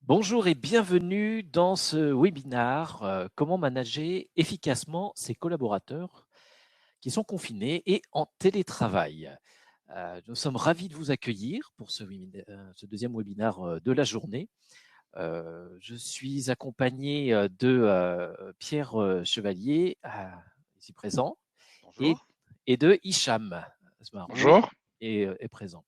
Bonjour et bienvenue dans ce webinaire Comment manager efficacement ses collaborateurs qui sont confinés et en télétravail. Nous sommes ravis de vous accueillir pour ce deuxième webinaire de la journée. Je suis accompagné de Pierre Chevalier, ici présent, et, Bonjour. et de Hicham Asmaro Bonjour. est présent.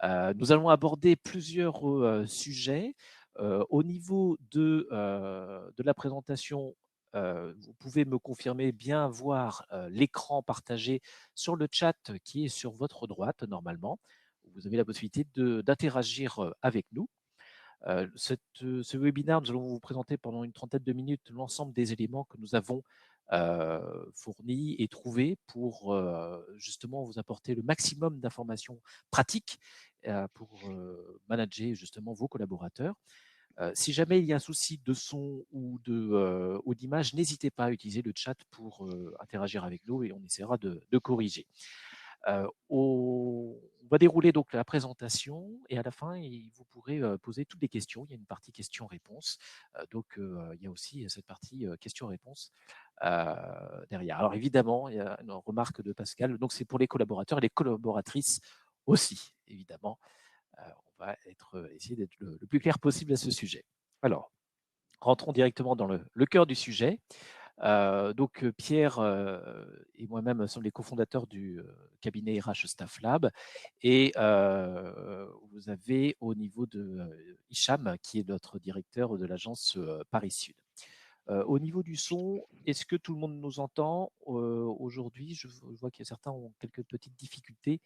Nous allons aborder plusieurs sujets. Au niveau de la présentation, vous pouvez me confirmer bien voir l'écran partagé sur le chat qui est sur votre droite normalement. Vous avez la possibilité d'interagir avec nous. Ce webinaire, nous allons vous présenter pendant une trentaine de minutes l'ensemble des éléments que nous avons fournis et trouvés pour justement vous apporter le maximum d'informations pratiques pour manager justement vos collaborateurs. Si jamais il y a un souci de son ou d'image, n'hésitez pas à utiliser le chat pour interagir avec nous et on essaiera de corriger. On va dérouler donc la présentation et à la fin, vous pourrez poser toutes les questions. Il y a une partie questions-réponses. Il y a aussi cette partie questions-réponses derrière. Alors évidemment, il y a une remarque de Pascal. Donc c'est pour les collaborateurs et les collaboratrices aussi, évidemment. On va essayer d'être le plus clair possible à ce sujet. Alors, rentrons directement dans le cœur du sujet. Pierre et moi-même sommes les cofondateurs du cabinet RH Staff Lab et vous avez au niveau de Hicham qui est notre directeur de l'agence Paris Sud. Au niveau du son, est-ce que tout le monde nous entend aujourd'hui? Je vois que certains ont quelques petites difficultés.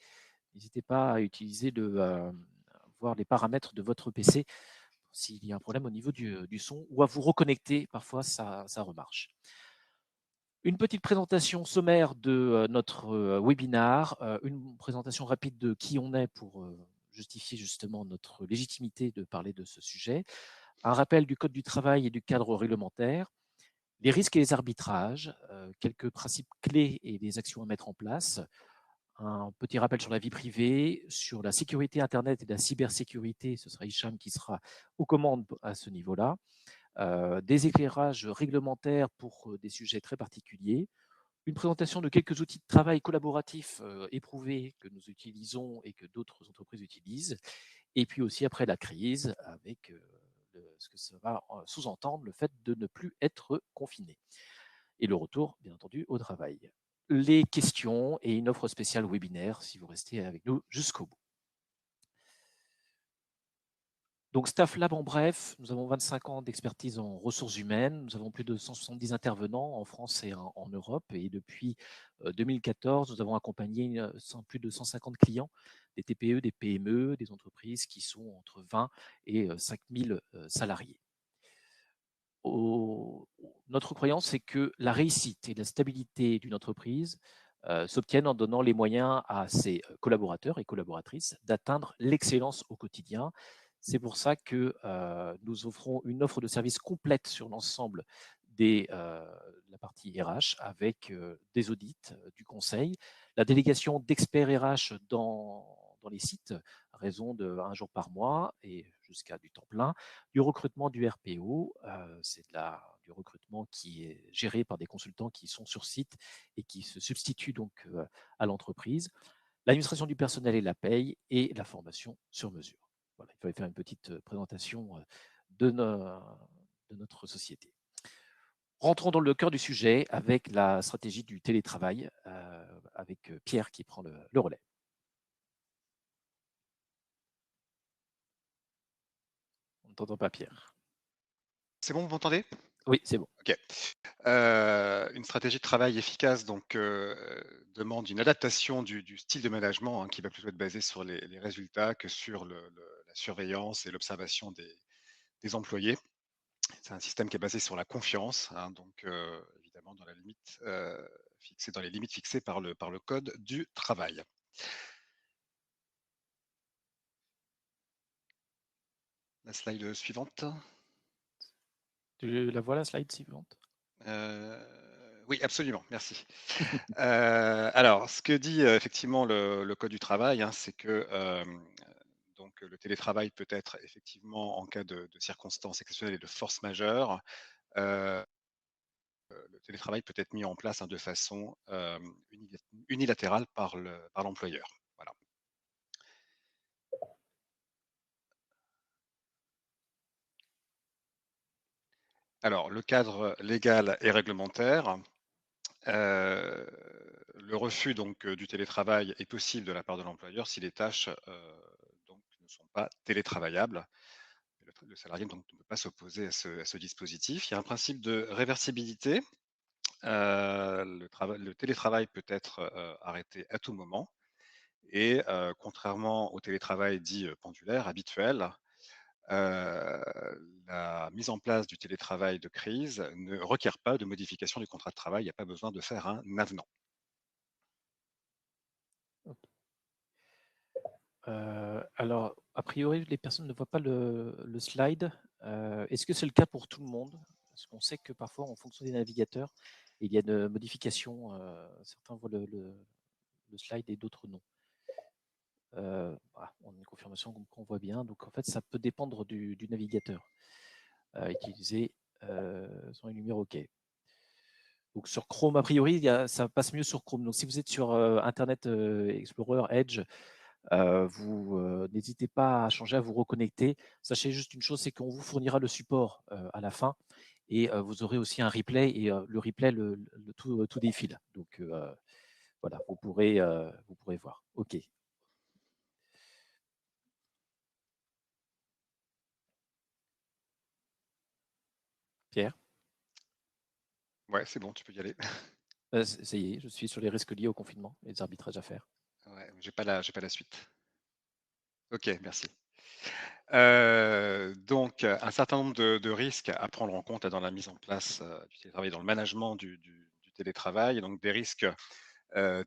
N'hésitez pas à utiliser voir les paramètres de votre PC s'il y a un problème au niveau du son ou à vous reconnecter. Parfois, ça remarche. Une petite présentation sommaire de notre webinaire, une présentation rapide de qui on est pour justifier justement notre légitimité de parler de ce sujet, un rappel du code du travail et du cadre réglementaire, les risques et les arbitrages, quelques principes clés et les actions à mettre en place, un petit rappel sur la vie privée, sur la sécurité Internet et la cybersécurité, ce sera Hicham qui sera aux commandes à ce niveau-là, des éclairages réglementaires pour des sujets très particuliers, une présentation de quelques outils de travail collaboratifs éprouvés que nous utilisons et que d'autres entreprises utilisent, et puis aussi après la crise, avec ce que ça va sous-entendre, le fait de ne plus être confiné, et le retour, bien entendu, au travail. Les questions et une offre spéciale webinaire si vous restez avec nous jusqu'au bout. Donc, Staff Lab, en bref, nous avons 25 ans d'expertise en ressources humaines. Nous avons plus de 170 intervenants en France et en Europe. Et depuis 2014, nous avons accompagné plus de 150 clients, des TPE, des PME, des entreprises qui sont entre 20 et 5000 salariés. Notre croyance, c'est que la réussite et la stabilité d'une entreprise s'obtiennent en donnant les moyens à ses collaborateurs et collaboratrices d'atteindre l'excellence au quotidien. C'est pour ça que nous offrons une offre de services complète sur l'ensemble de la partie RH avec des audits, du conseil, la délégation d'experts RH dans les sites à raison de 1 jour par mois et jusqu'à du temps plein, du recrutement du RPO, c'est du recrutement qui est géré par des consultants qui sont sur site et qui se substituent donc à l'entreprise, l'administration du personnel et la paye et la formation sur mesure. Voilà, il fallait faire une petite présentation de notre société. Rentrons dans le cœur du sujet avec la stratégie du télétravail, avec Pierre qui prend le relais. On ne t'entend pas, Pierre. C'est bon, vous m'entendez? Oui, c'est bon. OK. Une stratégie de travail efficace donc demande une adaptation du style de management, hein, qui va plutôt être basé sur les résultats que sur la surveillance et l'observation des employés. C'est un système qui est basé sur la confiance, hein, donc évidemment dans les limites fixées par le code du travail. La slide suivante. Tu la vois, la slide suivante? Oui, absolument, merci. Alors, ce que dit effectivement le code du travail, hein, c'est que donc le télétravail peut être effectivement en cas de circonstances exceptionnelles et de force majeure, heu, le télétravail peut être mis en place, hein, de façon, unilatérale par l'employeur. Voilà. Alors le cadre légal et réglementaire, heu, le refus donc du télétravail est possible de la part de l'employeur si les tâches, donc ne sont pas télétravaillables. Le salarié donc ne peut pas s'opposer à ce dispositif. Il y a un principe de réversibilité. Le télétravail peut être, arrêté à tout moment et contrairement au télétravail dit, pendulaire, habituel, heu, la mise en place du télétravail de crise ne requiert pas de modification du contrat de travail. Il n'y a pas besoin de faire un avenant. Alors, a priori, les personnes ne voient pas le slide. Est-ce que c'est le cas pour tout le monde? Parce qu'on sait que parfois, en fonction des navigateurs, il y a une modification. Certains voient le slide et d'autres non. Voilà, on a une confirmation qu'on voit bien. Donc, en fait, ça peut dépendre du navigateur utilisé. Sans une lumière OK. Donc, sur Chrome, a priori, ça passe mieux sur Chrome. Donc, si vous êtes sur Internet Explorer, Edge, vous n'hésitez pas à changer, à vous reconnecter. Sachez juste une chose, c'est qu'on vous fournira le support à la fin et vous aurez aussi un replay et le replay, tout défile. Donc voilà, vous pourrez voir. OK. Pierre, Ouais, c'est bon, tu peux y aller. ça y est, je suis sur les risques liés au confinement et les arbitrages à faire. Ouais, j'ai pas la suite. OK, merci. Donc, un certain nombre de risques à prendre en compte dans la mise en place, du télétravail, dans le management du télétravail. Donc des risques,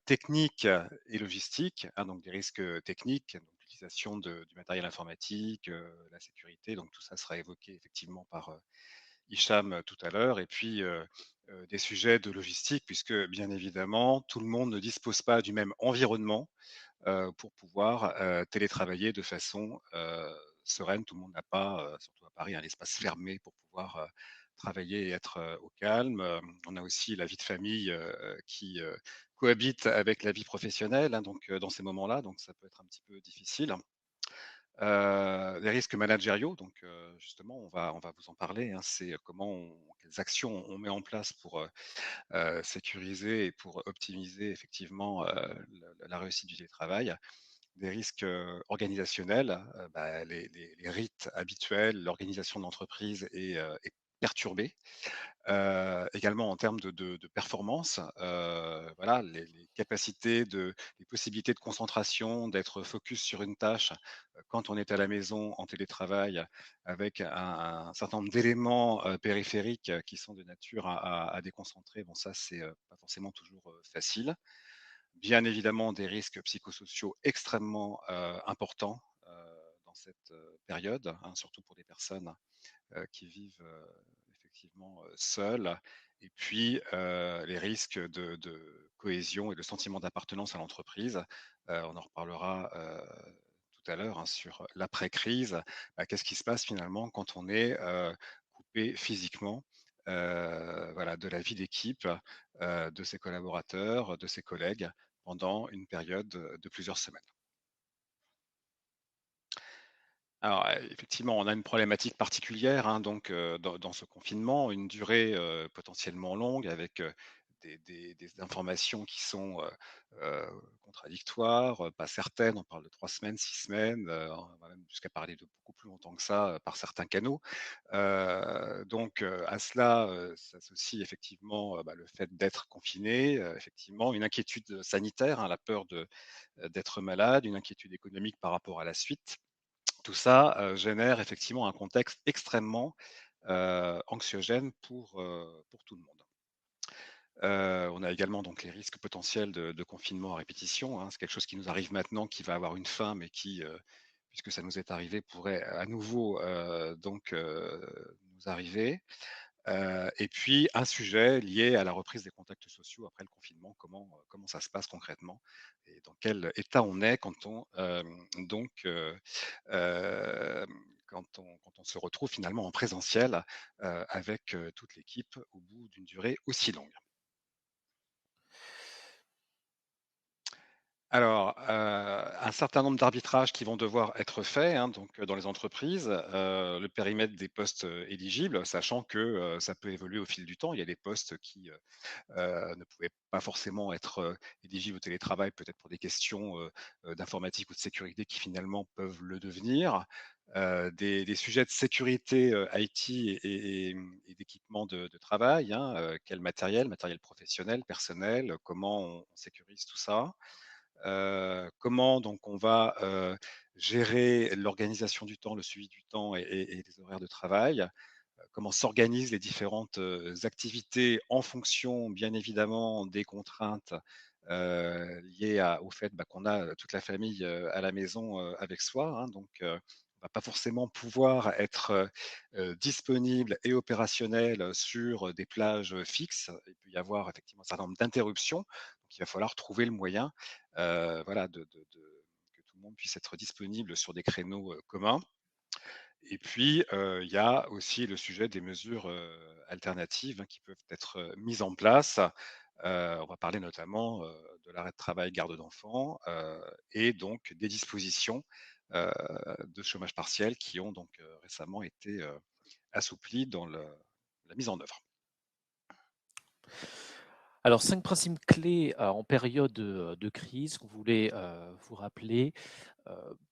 techniques et logistiques, hein, donc des risques, techniques, donc l'utilisation du matériel informatique, la sécurité, donc tout ça sera évoqué effectivement par, Hicham, tout à l'heure et puis, des sujets de logistique puisque bien évidemment tout le monde ne dispose pas du même environnement pour pouvoir, télétravailler de façon, sereine. Tout le monde n'a pas, surtout à Paris, un espace fermé pour pouvoir, travailler et être, au calme. On a aussi la vie de famille, qui, cohabite avec la vie professionnelle, hein, donc dans ces moments-là, donc ça peut être un petit peu difficile. Les risques managériaux, donc justement, on va vous en parler, hein. C'est quelles actions on met en place pour, sécuriser et pour optimiser effectivement, la réussite du télétravail. Des risques, organisationnels, bah, les rites habituels, l'organisation de l'entreprise est perturbée. Également en termes de performance, voilà, les capacités les possibilités de concentration, d'être focus sur une tâche, quand on est à la maison en télétravail avec un certain nombre d'éléments, périphériques, qui sont de nature à déconcentrer. Bon ça, c'est, pas forcément toujours, facile. Bien évidemment, des risques psychosociaux extrêmement, importants, dans cette, période, hein, surtout pour les personnes, qui vivent, effectivement, seules et puis, les risques de cohésion et de sentiment d'appartenance à l'entreprise. On en reparlera, tout à l'heure, hein, sur l'après-crise. Bah, qu'est-ce qui se passe finalement quand on est, coupé physiquement, voilà, de la vie d'équipe, de ses collaborateurs, de ses collègues pendant une période, de plusieurs semaines? Alors, effectivement, on a une problématique particulière, hein, donc dans ce confinement, une durée, potentiellement longue avec, des informations qui sont, contradictoires, pas certaines. On parle de 3 semaines, 6 semaines, on va même jusqu'à parler de beaucoup plus longtemps que ça, par certains canaux. Donc à cela, s'associe effectivement, bah, le fait d'être confiné, effectivement, une inquiétude sanitaire, hein, la peur d'être malade, une inquiétude économique par rapport à la suite. Tout ça, génère effectivement un contexte extrêmement, anxiogène pour tout le monde. On a également donc les risques potentiels de confinement à répétition, hein. C'est quelque chose qui nous arrive maintenant, qui va avoir une fin, mais qui, puisque ça nous est arrivé, pourrait à nouveau, donc nous arriver. Et puis un sujet lié à la reprise des contacts sociaux après le confinement, comment ça se passe concrètement et dans quel état on est quand on, donc hem, quand on se retrouve finalement en présentiel, avec, toute l'équipe au bout d'une durée aussi longue. Alors, un certain nombre d'arbitrages qui vont devoir être faits, hein, donc, dans les entreprises, le périmètre des postes, éligibles, sachant que, ça peut évoluer au fil du temps. Il y a des postes qui, ne pouvaient pas forcément être, éligibles au télétravail, peut-être pour des questions, d'informatique ou de sécurité qui finalement peuvent le devenir. Des sujets de sécurité, IT et d'équipement de travail, hein, quel matériel professionnel, personnel, comment on sécurise tout ça? Comment donc on va, gérer l'organisation du temps, le suivi du temps et des horaires de travail? Comment s'organisent les différentes, activités en fonction, bien évidemment, des contraintes, liées au fait, bah, qu'on a, toute la famille, à la maison, avec soi, hein. Donc, on va pas forcément pouvoir être, disponible et opérationnel, sur des plages, fixes. Il peut y avoir effectivement un certain nombre d'interruptions, donc il va falloir trouver le moyen, voilà, de que tout le monde puisse être disponible sur des créneaux, communs. Et puis, il y a aussi le sujet des mesures, alternatives, hein, qui peuvent être, mises en place. On va parler notamment, de l'arrêt de travail garde d'enfants, et donc des dispositions, heu, de chômage partiel qui ont donc, récemment été, assouplies dans la mise en œuvre. Alors 5 principes clés, en période, de crise qu'on voulait, vous rappeler.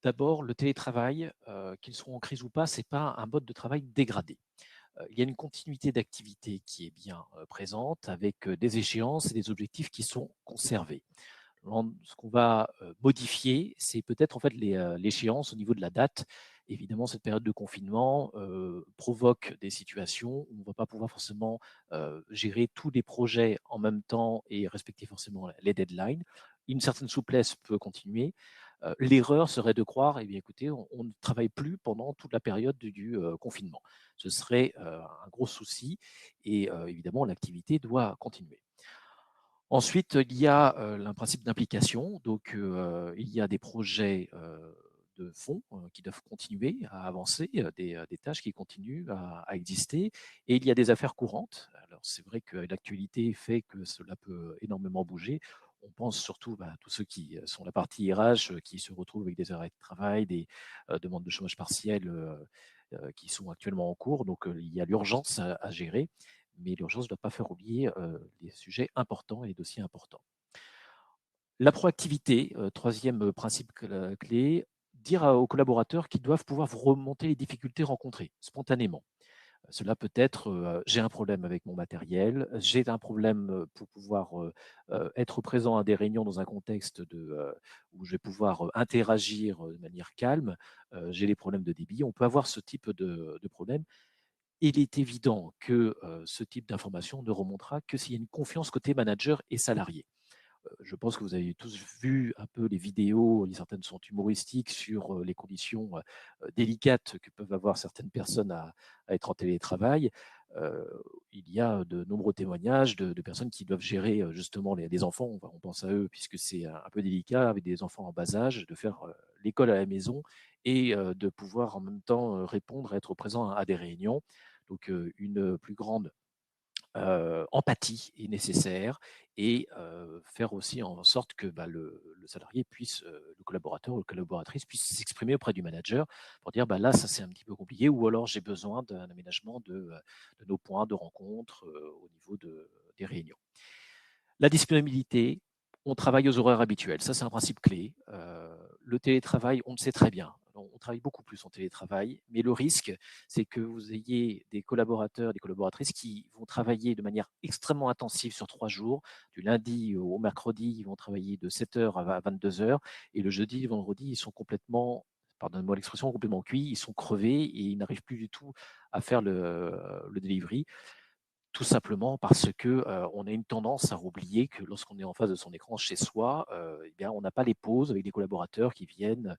D'abord le télétravail, qu'il soit en crise ou pas, c'est pas un mode de travail dégradé. Il y a une continuité d'activité qui est bien, présente avec, des échéances et des objectifs qui sont conservés. Ce qu'on va, modifier, c'est peut-être en fait l'échéance au niveau de la date. Évidemment, cette période de confinement, provoque des situations où on ne va pas pouvoir forcément, gérer tous les projets en même temps et respecter forcément les deadlines. Une certaine souplesse peut continuer. L'erreur serait de croire: «Eh bien écoutez, on ne travaille plus pendant toute la période du confinement». Ce serait, un gros souci et évidemment l'activité doit continuer. Ensuite, il y a, un principe d'implication. Donc, il y a des projets, de fond, qui doivent continuer à avancer, des tâches qui continuent à exister et il y a des affaires courantes. Alors c'est vrai que l'actualité fait que cela peut énormément bouger. On pense surtout, bah, à tous ceux qui, sont la partie RH, qui se retrouvent avec des arrêts de travail, des, demandes de chômage partiel, qui sont actuellement en cours. Donc, il y a l'urgence à gérer mais l'urgence ne doit pas faire oublier les sujets importants et les dossiers importants. La proactivité, 3e principe clé, dire aux collaborateurs qu'ils doivent pouvoir vous remonter les difficultés rencontrées spontanément. Cela peut être, j'ai un problème avec mon matériel, j'ai un problème, pour pouvoir, être présent à des réunions dans un contexte où je vais pouvoir, interagir, de manière calme, j'ai des problèmes de débit. On peut avoir ce type de problème. Il est évident que, ce type d'information ne remontera que s'il y a une confiance côté manager et salarié. Je pense que vous avez tous vu un peu les vidéos, certaines sont humoristiques sur, les conditions, délicates que peuvent avoir certaines personnes à être en télétravail. Heu, il y a de nombreux témoignages de personnes qui doivent gérer, justement les enfants, on pense à eux puisque c'est un peu délicat avec des enfants en bas âge, de faire, l'école à la maison et de pouvoir en même temps, répondre, être présent à des réunions. Donc, une plus grande empathie est nécessaire et faire aussi en sorte que, bah, le salarié puisse, le collaborateur ou la collaboratrice puisse s'exprimer auprès du manager pour dire: «Bah, là, ça, c'est un petit peu compliqué» ou alors: «J'ai besoin d'un aménagement de nos points de rencontre, au niveau des réunions». La disponibilité, on travaille aux horaires habituels. Ça, c'est un principe clé. Le télétravail, on le sait très bien. On travaille beaucoup plus en télétravail, mais le risque, c'est que vous ayez des collaborateurs, des collaboratrices qui vont travailler de manière extrêmement intensive sur 3 jours. Du lundi au mercredi, ils vont travailler de 7 heures à 22 heures et le jeudi, le vendredi, ils sont complètement, pardonnez-moi l'expression, complètement cuits, ils sont crevés et ils n'arrivent plus du tout à faire le delivery. Tout simplement parce que, on a une tendance à oublier que lorsqu'on est en face de son écran chez soi, eh bien, on n'a pas les pauses avec des collaborateurs qui viennent,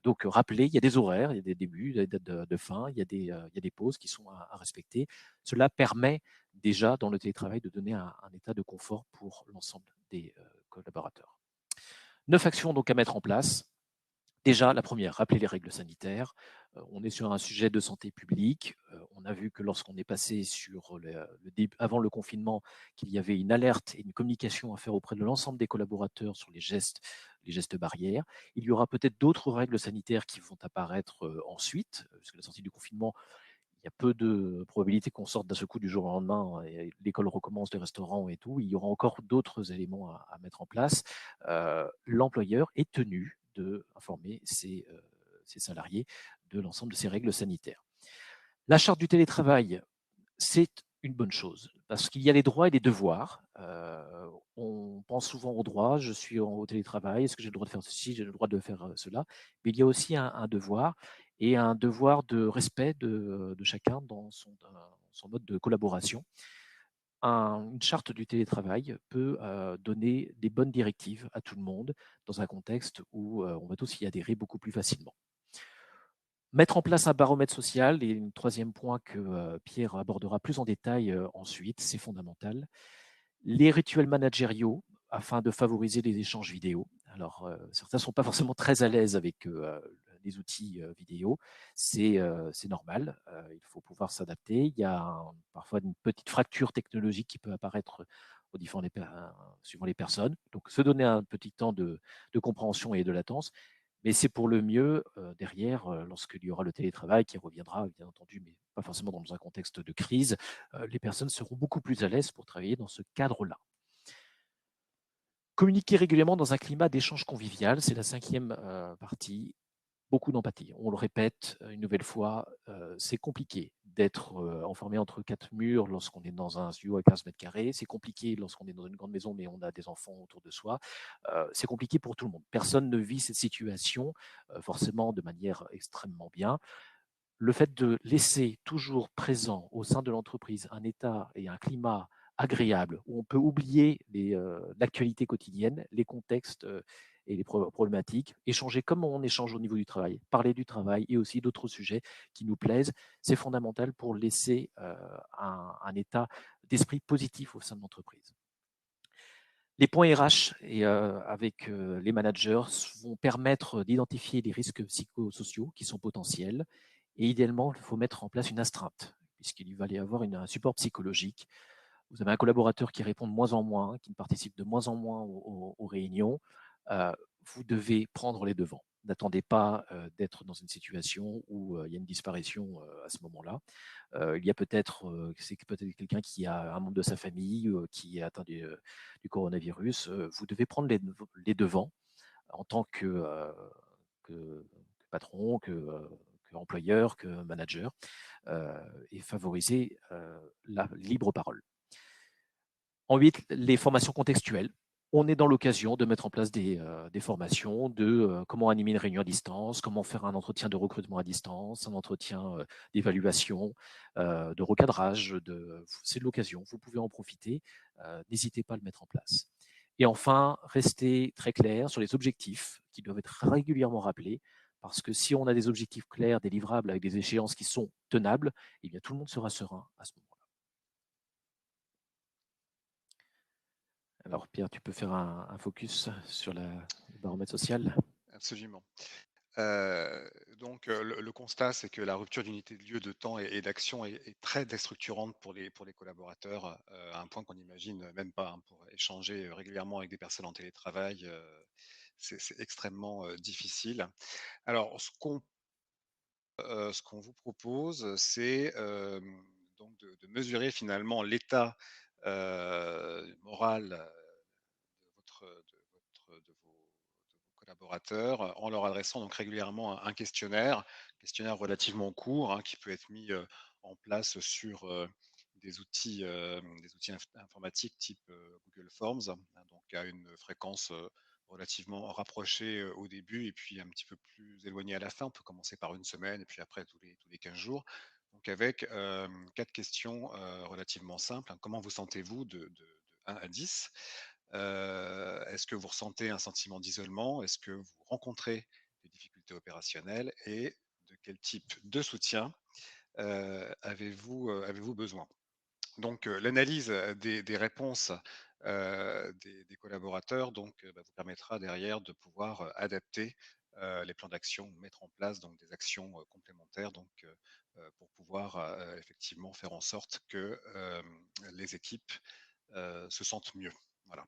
Donc rappeler, il y a des horaires, il y a des débuts, des dates de fin, il y a des pauses qui sont à respecter. Cela permet déjà dans le télétravail de donner un état de confort pour l'ensemble des collaborateurs. 9 actions donc à mettre en place. Déjà, la première, rappeler les règles sanitaires. On est sur un sujet de santé publique. On a vu que lorsqu'on est passé sur avant le confinement, qu'il y avait une alerte et une communication à faire auprès de l'ensemble des collaborateurs sur les gestes barrières. Il y aura peut-être d'autres règles sanitaires qui vont apparaître ensuite, parce que la sortie du confinement, il y a peu de probabilité qu'on sorte d'un seul coup du jour au lendemain et l'école recommence, les restaurants et tout. Il y aura encore d'autres éléments à mettre en place. L'employeur est tenu d'informer ses salariés de l'ensemble de ces règles sanitaires. La charte du télétravail, c'est une bonne chose parce qu'il y a les droits et les devoirs. On pense souvent aux droits, je suis au télétravail, est-ce que j'ai le droit de faire ceci, j'ai le droit de faire cela, mais il y a aussi un devoir et un devoir de respect de chacun dans son mode de collaboration. Une charte du télétravail peut donner des bonnes directives à tout le monde dans un contexte où on va tous y adhérer beaucoup plus facilement. Mettre en place un baromètre social et un troisième point que Pierre abordera plus en détail ensuite, c'est fondamental. Les rituels managériaux afin de favoriser les échanges vidéo. Alors, certains ne sont pas forcément très à l'aise avec les outils vidéo. C'est normal, il faut pouvoir s'adapter. Il y a parfois une petite fracture technologique qui peut apparaître suivant les personnes. Donc, se donner un petit temps de compréhension et de latence. Mais c'est pour le mieux derrière, lorsqu'il y aura le télétravail qui reviendra, bien entendu, mais pas forcément dans un contexte de crise, les personnes seront beaucoup plus à l'aise pour travailler dans ce cadre-là. Communiquer régulièrement dans un climat d'échange convivial, c'est la cinquième partie. Beaucoup d'empathie. On le répète une nouvelle fois, c'est compliqué d'être enfermé entre quatre murs lorsqu'on est dans un studio à 15 mètres carrés. C'est compliqué lorsqu'on est dans une grande maison, mais on a des enfants autour de soi. C'est compliqué pour tout le monde. Personne ne vit cette situation forcément de manière extrêmement bien. Le fait de laisser toujours présent au sein de l'entreprise un état et un climat agréable où on peut oublier l'actualité quotidienne, les contextes et les problématiques, échanger comme on échange au niveau du travail, parler du travail et aussi d'autres sujets qui nous plaisent, c'est fondamental pour laisser un état d'esprit positif au sein de l'entreprise. Les points RH et avec les managers vont permettre d'identifier les risques psychosociaux qui sont potentiels et idéalement, il faut mettre en place une astreinte puisqu'il va y avoir un support psychologique. Vous avez un collaborateur qui répond de moins en moins, qui ne participe de moins en moins aux réunions. Euh, Vous devez prendre les devants. N'attendez pas d'être dans une situation où il y a une disparition à ce moment-là. Il y a c'est peut-être quelqu'un qui a un membre de sa famille qui est atteint du coronavirus. Vous devez prendre les devants en tant que patron, que employeur, que manager, et favoriser la libre parole. En 8, les formations contextuelles. On est dans l'occasion de mettre en place des formations de comment animer une réunion à distance, comment faire un entretien de recrutement à distance, un entretien d'évaluation, de recadrage. C'est l'occasion, vous pouvez en profiter. N'hésitez pas à le mettre en place. Et enfin, restez très clair sur les objectifs qui doivent être régulièrement rappelés, parce que si on a des objectifs clairs, des livrables avec des échéances qui sont tenables, eh bien tout le monde sera serein à ce moment-là. Alors Pierre, tu peux faire un focus sur le baromètre social? Absolument. Donc, le constat, c'est que la rupture d'unité de lieu, de temps et d'action est très déstructurante pour les collaborateurs, à un point qu'on n'imagine même pas, hein. Pour échanger régulièrement avec des personnes en télétravail, c'est extrêmement difficile. Alors, ce qu'on vous propose, c'est donc de mesurer finalement l'état moral de vos collaborateurs en leur adressant donc régulièrement un questionnaire relativement court, hein, qui peut être mis en place sur des outils informatiques type Google Forms, hein, donc à une fréquence relativement rapprochée au début et puis un petit peu plus éloignée à la fin. On peut commencer par une semaine et puis après tous les 15 jours. Donc avec quatre questions relativement simples, hein. Comment vous sentez-vous de 1 à 10? Est-ce que vous ressentez un sentiment d'isolement? Est-ce que vous rencontrez des difficultés côté opérationnel et de quel type de soutien avez-vous besoin. Donc, l'analyse des réponses des collaborateurs vous permettra derrière de pouvoir adapter les plans d'action, mettre en place donc des actions complémentaires pour pouvoir effectivement faire en sorte que les équipes se sentent mieux. Voilà.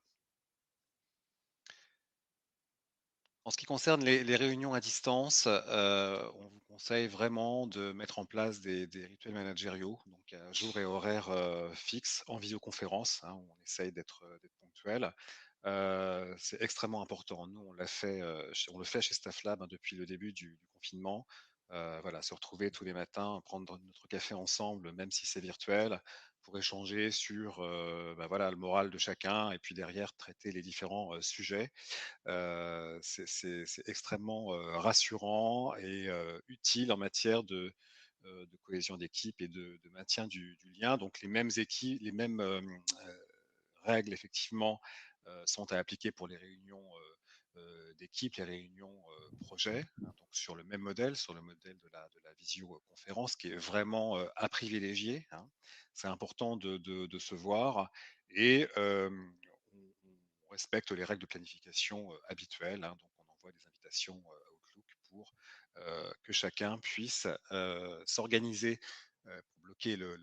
En ce qui concerne les réunions à distance, on vous conseille vraiment de mettre en place des rituels managériaux, donc à jour et horaire fixe, en visioconférence, hein, où on essaye d'être ponctuel. C'est extrêmement important. Nous, on le fait chez StaffLab, hein, depuis le début du confinement. Voilà, se retrouver tous les matins, prendre notre café ensemble, même si c'est virtuel, pour échanger sur voilà, le moral de chacun et puis derrière traiter les différents sujets. C'est extrêmement rassurant et utile en matière de cohésion d'équipe et de maintien du lien. Donc les mêmes équipes, les mêmes règles effectivement sont à appliquer pour les réunions d'équipe, les réunions projet, hein, donc sur le même modèle, sur le modèle de la visioconférence, qui est vraiment à privilégier, hein. C'est important de se voir et on respecte les règles de planification habituelles, hein. Donc on envoie des invitations Outlook pour que chacun puisse s'organiser pour bloquer le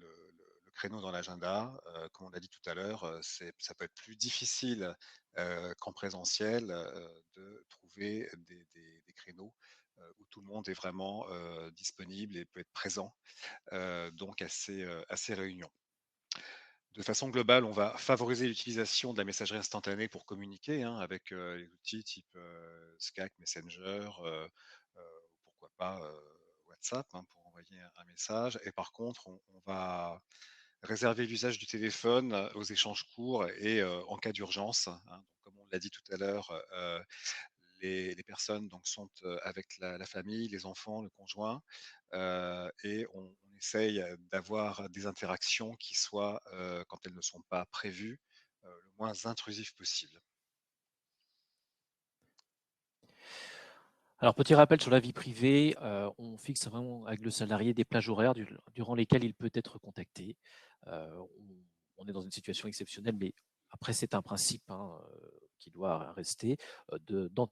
créneau dans l'agenda. Comme on l'a dit tout à l'heure, ça peut être plus difficile qu'en présentiel de trouver des créneaux où tout le monde est vraiment disponible et peut être présent donc à ces réunions. De façon globale, on va favoriser l'utilisation de la messagerie instantanée pour communiquer, hein, avec les outils type Slack, Messenger, pourquoi pas WhatsApp, hein, pour envoyer un message. Et par contre, on va réserver l'usage du téléphone aux échanges courts et en cas d'urgence, hein. Donc, comme on l'a dit tout à l'heure, les personnes donc, sont avec la famille, les enfants, le conjoint, et on essaye d'avoir des interactions qui soient, quand elles ne sont pas prévues, le moins intrusives possible. Alors, petit rappel sur la vie privée, on fixe vraiment avec le salarié des plages horaires durant lesquelles il peut être contacté. On est dans une situation exceptionnelle, mais après, c'est un principe, hein, qui doit rester.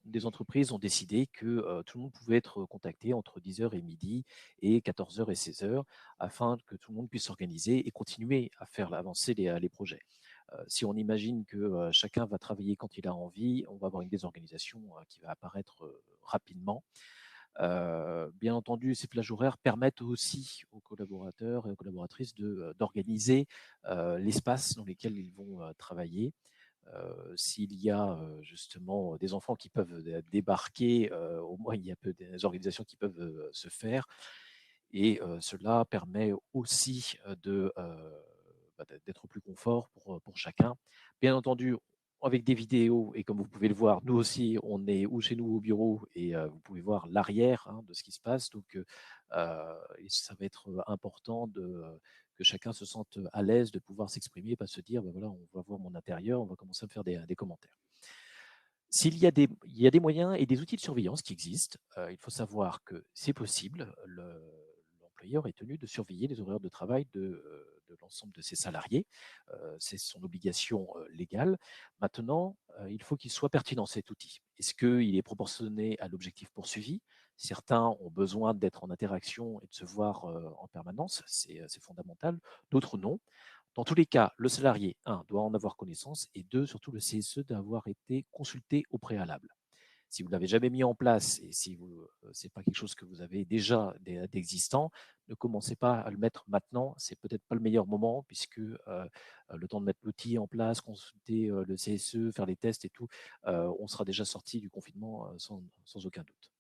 Des entreprises ont décidé que tout le monde pouvait être contacté entre 10h et midi et 14h et 16h afin que tout le monde puisse s'organiser et continuer à faire avancer les projets. Si on imagine que chacun va travailler quand il a envie, on va avoir une désorganisation qui va apparaître rapidement. Bien entendu, ces plages horaires permettent aussi aux collaborateurs et aux collaboratrices d'organiser l'espace dans lequel ils vont travailler. S'il y a justement des enfants qui peuvent débarquer, au moins il y a peu des organisations qui peuvent se faire. Et cela permet aussi d'être plus confort pour chacun. Bien entendu, avec des vidéos, et comme vous pouvez le voir, nous aussi, on est ou chez nous au bureau, et vous pouvez voir l'arrière, hein, de ce qui se passe. Donc, et ça va être important que chacun se sente à l'aise de pouvoir s'exprimer, pas se dire, ben voilà, on va voir mon intérieur, on va commencer à me faire des commentaires. Il y a des moyens et des outils de surveillance qui existent. Il faut savoir que c'est possible. L'employeur est tenu de surveiller les horaires de travail de l'ensemble de ses salariés. C'est son obligation légale. Maintenant, il faut qu'il soit pertinent, cet outil. Est-ce qu'il est proportionné à l'objectif poursuivi? Certains ont besoin d'être en interaction et de se voir en permanence, c'est fondamental. D'autres non. Dans tous les cas, le salarié, un, doit en avoir connaissance, et deux, surtout le CSE, d'avoir été consulté au préalable. Si vous ne l'avez jamais mis en place et si ce n'est pas quelque chose que vous avez déjà d'existant, ne commencez pas à le mettre maintenant. C'est peut-être pas le meilleur moment, puisque le temps de mettre l'outil en place, consulter le CSE, faire les tests et tout, on sera déjà sorti du confinement sans aucun doute.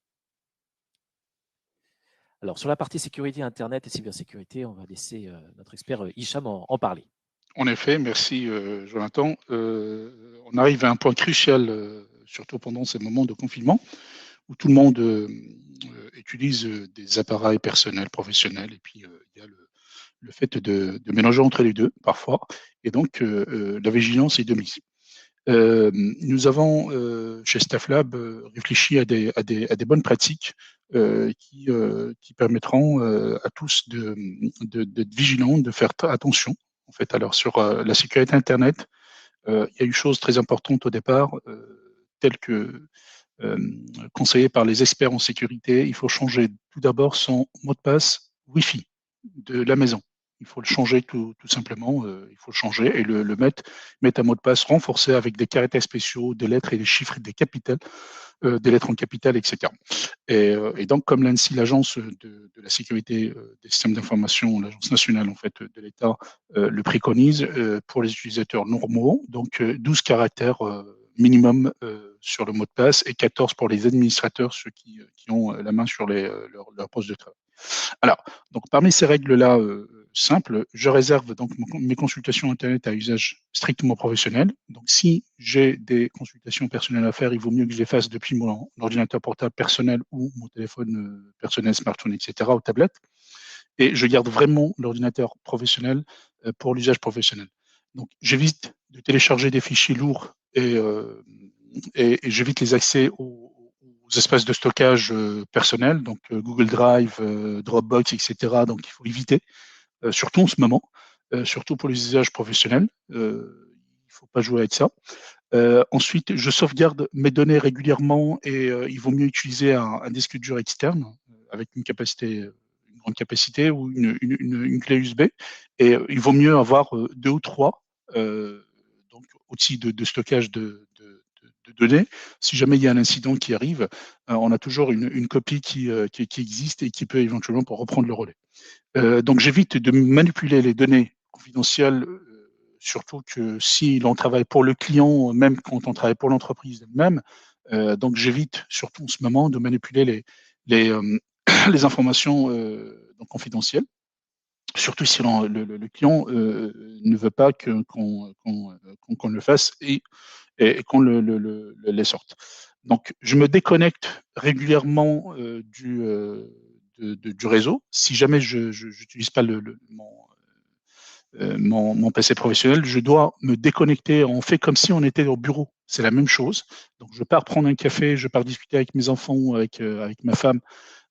Alors, sur la partie sécurité Internet et cybersécurité, on va laisser notre expert Hicham en parler. En effet, merci Jonathan. On arrive à un point crucial, surtout pendant ces moments de confinement, où tout le monde utilise des appareils personnels, professionnels, et puis il y a le fait de mélanger entre les deux parfois, et donc la vigilance est de mise. Nous avons chez StaffLab réfléchi à des bonnes pratiques qui permettront à tous d'être vigilants, de faire attention. En fait, alors sur la sécurité Internet, il y a une chose très importante au départ, telle que conseillé par les experts en sécurité, il faut changer tout d'abord son mot de passe Wi-Fi de la maison. Il faut le changer tout simplement, il faut le changer et le mettre un mot de passe renforcé avec des caractères spéciaux, des lettres et des chiffres, des capitales, des lettres en capital, etc. Et donc, comme l'ANSSI, l'agence de la sécurité des systèmes d'information, l'agence nationale en fait de l'État, le préconise pour les utilisateurs normaux, donc 12 caractères minimum sur le mot de passe et 14 pour les administrateurs, ceux qui ont la main sur leur poste de travail. Alors, donc parmi ces règles-là simples, je réserve donc mes consultations Internet à usage strictement professionnel. Donc, si j'ai des consultations personnelles à faire, il vaut mieux que je les fasse depuis mon ordinateur portable personnel ou mon téléphone personnel, smartphone, etc., ou tablette. Et je garde vraiment l'ordinateur professionnel pour l'usage professionnel. Donc, j'évite de télécharger des fichiers lourds et j'évite les accès aux espaces de stockage personnels, donc Google Drive, Dropbox, etc. Donc, il faut éviter, surtout en ce moment, surtout pour les usages professionnels. Il ne faut pas jouer avec ça. Ensuite, je sauvegarde mes données régulièrement et il vaut mieux utiliser un disque dur externe avec une grande capacité ou une clé USB. Et il vaut mieux avoir 2 ou 3 donc, outils de stockage de données. Si jamais il y a un incident qui arrive, on a toujours une copie qui existe et qui peut éventuellement pour reprendre le relais. Donc j'évite de manipuler les données confidentielles, surtout que si l'on travaille pour le client, même quand on travaille pour l'entreprise elle-même. Donc j'évite surtout en ce moment de manipuler les informations donc confidentielles, surtout si le client ne veut pas qu'on le fasse et qu'on les sorte. Donc, je me déconnecte régulièrement du réseau. Si jamais je n'utilise pas mon PC professionnel, je dois me déconnecter. On fait comme si on était au bureau. C'est la même chose. Donc, je pars prendre un café, je pars discuter avec mes enfants ou avec ma femme,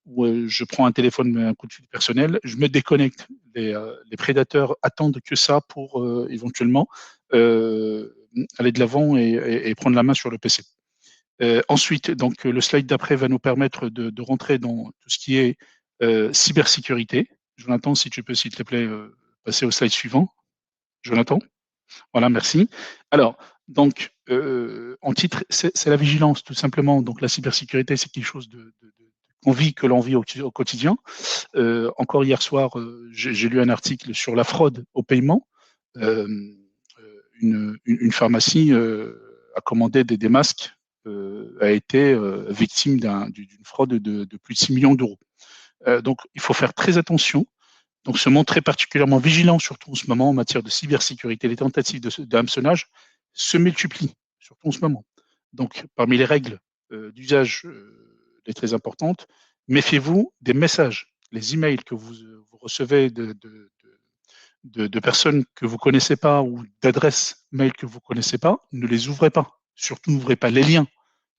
ou je prends un téléphone, un coup de fil personnel. Je me déconnecte. Les prédateurs attendent que ça pour éventuellement aller de l'avant et prendre la main sur le PC. Ensuite, donc, le slide d'après va nous permettre de rentrer dans tout ce qui est cybersécurité. Jonathan, si tu peux, s'il te plaît, passer au slide suivant. Jonathan, voilà, merci. Alors, donc, en titre, c'est la vigilance, tout simplement. Donc, la cybersécurité, c'est quelque chose que l'on vit au quotidien. Encore hier soir, j'ai lu un article sur la fraude au paiement. Une pharmacie a commandé des masques, a été victime d'une fraude de plus de 6 millions d'euros. Donc, il faut faire très attention. Donc, se montrer particulièrement vigilant, surtout en ce moment, en matière de cybersécurité. Les tentatives d'hameçonnage se multiplient, surtout en ce moment. Donc, parmi les règles d'usage, les très importantes, méfiez-vous des messages, les emails que vous recevez de personnes que vous ne connaissez pas ou d'adresses mail que vous ne connaissez pas, ne les ouvrez pas. Surtout, n'ouvrez pas les liens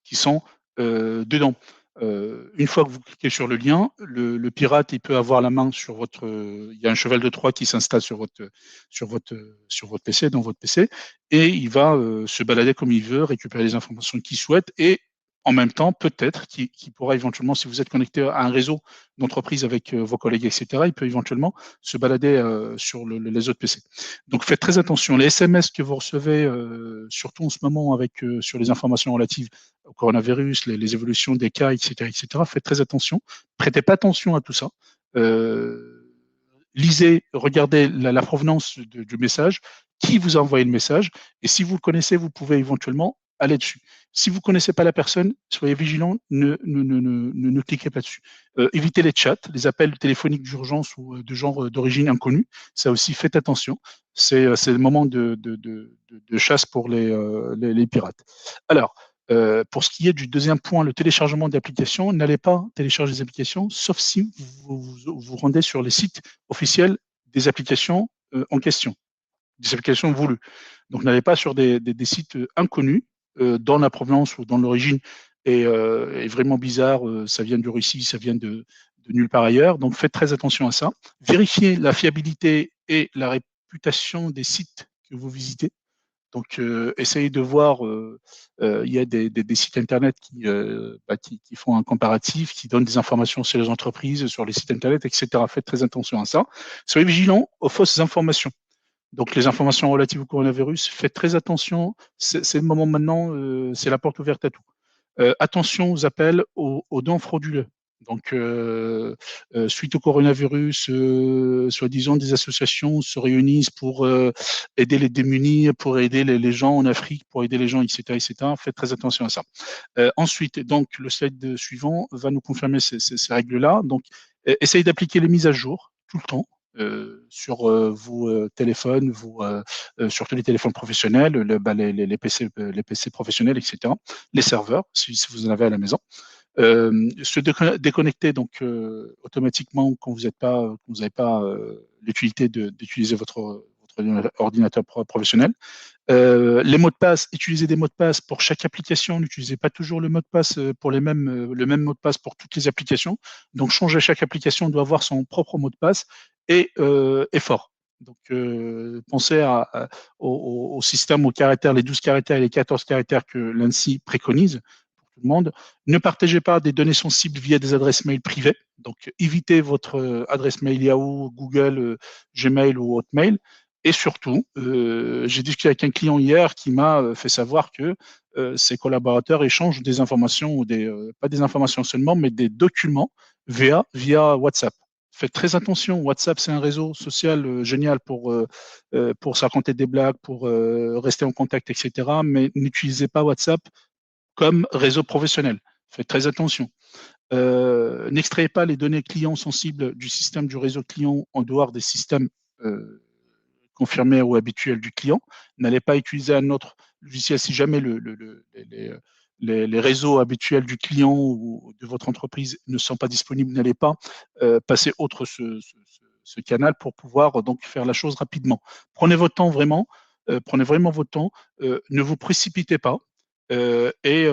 qui sont dedans. Une fois que vous cliquez sur le lien, le pirate, il peut avoir la main sur votre. Il y a un cheval de Troie qui s'installe sur votre PC, dans votre PC, et il va se balader comme il veut, récupérer les informations qu'il souhaite, et en même temps, peut-être qu'il pourra éventuellement, si vous êtes connecté à un réseau d'entreprise avec vos collègues, etc., il peut éventuellement se balader sur les autres PC. Donc faites très attention. Les SMS que vous recevez, surtout en ce moment avec sur les informations relatives au coronavirus, les évolutions des cas, etc., faites très attention. Prêtez pas attention à tout ça. Lisez, regardez la provenance du message, qui vous a envoyé le message, et si vous le connaissez, vous pouvez éventuellement aller dessus. Si vous ne connaissez pas la personne, soyez vigilant, ne cliquez pas dessus. Évitez les chats, les appels téléphoniques d'urgence ou de genre d'origine inconnue. Ça aussi, faites attention. C'est le moment de chasse pour les pirates. Alors, pour ce qui est du deuxième point, le téléchargement d'applications, n'allez pas télécharger des applications, sauf si vous rendez sur les sites officiels des applications en question, des applications voulues. Donc, n'allez pas sur des sites inconnus dans la provenance ou dans l'origine est vraiment bizarre. Ça vient de Russie, ça vient de nulle part ailleurs. Donc faites très attention à ça. Vérifiez la fiabilité et la réputation des sites que vous visitez. Donc, essayez de voir, il y a des sites internet qui font un comparatif, qui donnent des informations sur les entreprises, sur les sites internet, etc. Faites très attention à ça. Soyez vigilants aux fausses informations. Donc, les informations relatives au coronavirus, faites très attention. C'est le moment maintenant, c'est la porte ouverte à tout. Attention aux appels aux dons frauduleux. Donc, suite au coronavirus, soi-disant, des associations se réunissent pour aider les démunis, pour aider les gens en Afrique, pour aider les gens, etc., etc. Faites très attention à ça. Ensuite, donc, le slide suivant va nous confirmer ces règles-là. Donc, essayez d'appliquer les mises à jour tout le temps. Sur vos téléphones, surtout les téléphones professionnels, les PC professionnels, etc. Les serveurs, si vous en avez à la maison. Se déconnecter donc automatiquement quand vous n'avez pas l'utilité d'utiliser votre ordinateur professionnel. Les mots de passe, utilisez des mots de passe pour chaque application. N'utilisez pas toujours le mot de passe pour le même mot de passe pour toutes les applications. Donc, changer chaque application doit avoir son propre mot de passe et fort. Donc, pensez au système, aux caractères, les 12 caractères et les 14 caractères que l'ANSSI préconise pour tout le monde. Ne partagez pas des données sensibles via des adresses mail privées. Donc, évitez votre adresse mail Yahoo, Google, Gmail ou Hotmail. Et surtout, j'ai discuté avec un client hier qui m'a fait savoir que ses collaborateurs échangent des informations, ou pas des informations seulement, mais des documents via WhatsApp. Faites très attention, WhatsApp, c'est un réseau social génial pour se raconter des blagues, pour rester en contact, etc. Mais n'utilisez pas WhatsApp comme réseau professionnel. Faites très attention. N'extrayez pas les données clients sensibles du système du réseau client en dehors des systèmes confirmés ou habituels du client. N'allez pas utiliser un autre logiciel si jamais les réseaux habituels du client ou de votre entreprise ne sont pas disponibles. N'allez pas passer outre ce canal pour pouvoir donc faire la chose rapidement. Prenez votre temps vraiment. Prenez vraiment votre temps. Ne vous précipitez pas. Ayez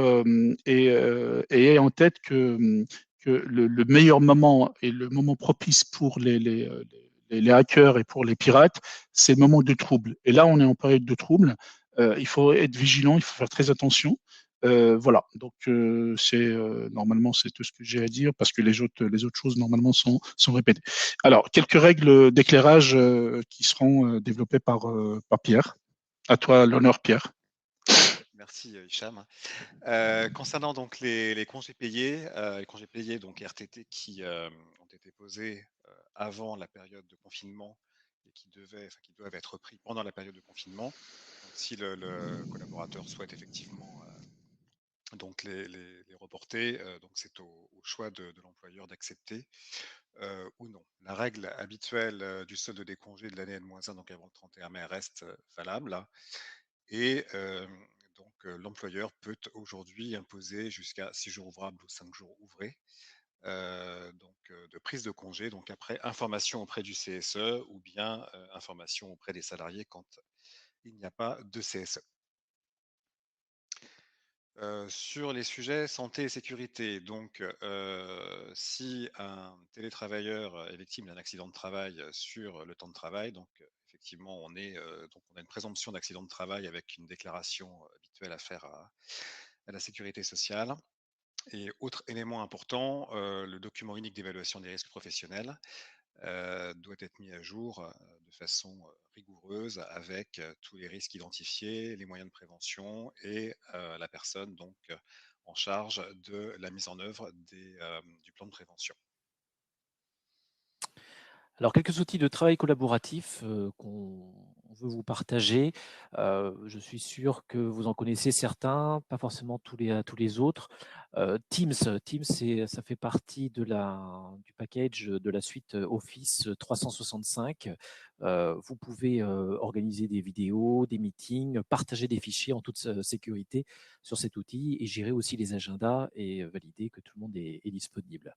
en tête que le meilleur moment et le moment propice pour les hackers et pour les pirates, c'est le moment de trouble. Et là, on est en période de trouble. Il faut être vigilant, il faut faire très attention. Voilà, donc normalement c'est tout ce que j'ai à dire parce que les autres choses normalement sont répétées. Alors, quelques règles d'éclairage qui seront développées par Pierre. À toi l'honneur, Pierre. Merci Hicham. Concernant donc les congés payés donc RTT qui ont été posés avant la période de confinement et qui doivent être pris pendant la période de confinement. Donc, si le collaborateur souhaite effectivement donc les reporter, donc c'est au choix de l'employeur d'accepter ou non. La règle habituelle du solde des congés de l'année N-1, donc avant le 31 mai, reste valable. Et donc, l'employeur peut aujourd'hui imposer jusqu'à 6 jours ouvrables ou 5 jours ouvrés de prise de congé, donc après information auprès du CSE ou bien information auprès des salariés quand il n'y a pas de CSE. Sur les sujets santé et sécurité, donc si un télétravailleur est victime d'un accident de travail sur le temps de travail, donc effectivement on a une présomption d'accident de travail avec une déclaration habituelle à faire à la sécurité sociale. Et autre élément important, le document unique d'évaluation des risques professionnels doit être mis à jour de façon rigoureuse avec tous les risques identifiés, les moyens de prévention et la personne donc en charge de la mise en œuvre du plan de prévention. Alors, quelques outils de travail collaboratif qu'on veut vous partager. Je suis sûr que vous en connaissez certains, pas forcément tous les autres. Teams, ça fait partie du package de la suite Office 365. Vous pouvez organiser des vidéos, des meetings, partager des fichiers en toute sécurité sur cet outil et gérer aussi les agendas et valider que tout le monde est disponible.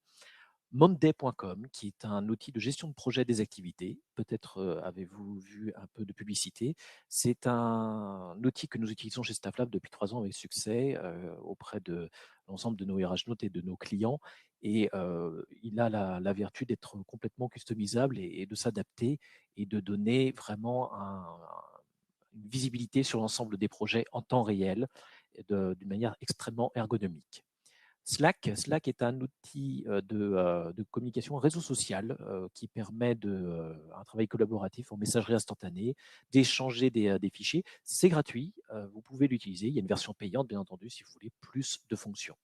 Monday.com, qui est un outil de gestion de projet des activités. Peut-être avez-vous vu un peu de publicité. C'est un outil que nous utilisons chez StaffLab depuis 3 ans avec succès auprès de l'ensemble de nos RH Notes et de nos clients. Et il a la vertu d'être complètement customisable et de s'adapter et de donner vraiment une visibilité sur l'ensemble des projets en temps réel d'une manière extrêmement ergonomique. Slack est un outil de communication réseau social qui permet un travail collaboratif en messagerie instantanée, d'échanger des fichiers. C'est gratuit, vous pouvez l'utiliser. Il y a une version payante, bien entendu, si vous voulez plus de fonctions.